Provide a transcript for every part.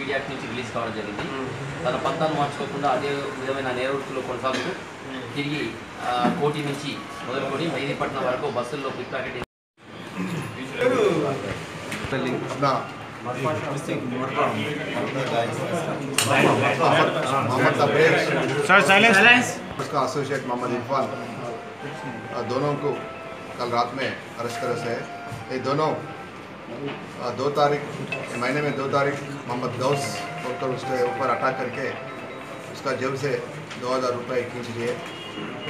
PD act నుంచి release కావడం జరిగింది. తన పంతాన్ని మార్చుకోకుండా అదే విధమైన నేరవృత్తిలో కొనసాగుతూ తిరిగి కోటి నుంచి మొదలుకొని మెహదీపట్నం వరకు బస్సుల్లో పిక్ ప్యాకెట్ उसका एसोसिएट मोहम्मद इरफान दोनों को कल रात में अरेस्ट करे से ये दोनों 2 तारीख महीने में 2 तारीख मोहम्मद गौस बोलकर उसके ऊपर अटैक करके उसका जेब से 2000 रुपये खींच लिए,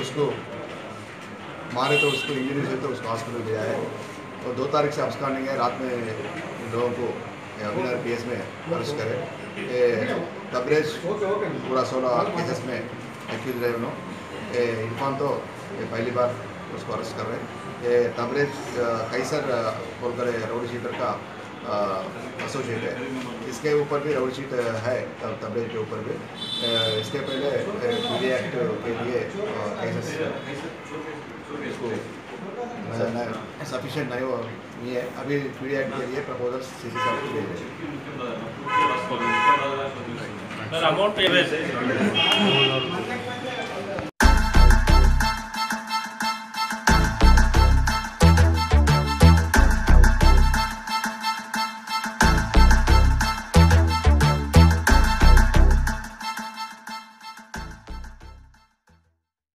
उसको मारे तो उसको इंजरी से तो उसको हॉस्पिटल गया है। और 2 तारीख से अब्सकॉन्डिंग है। रात में इन लोगों को अभिनर PS में अरेस्ट करे। ये तबरेज पूरा 16 केसेस में एक्यूज रहे उन्होंने। इरफान तो ये पहली बार उसको अरेस्ट कर रहे हैं। ये तबरेज कैसर बोलकर राउडी शीटर का एसोसिएट है, इसके ऊपर भी राउडी शीट है तबरेज के ऊपर भी। इसके पहले पीडी एक्ट के लिए केसेस इसको सफिशिएंट नहीं है। अभी पीडी एक्ट के लिए प्रपोजल CC साहब को भेजे। अमाउंट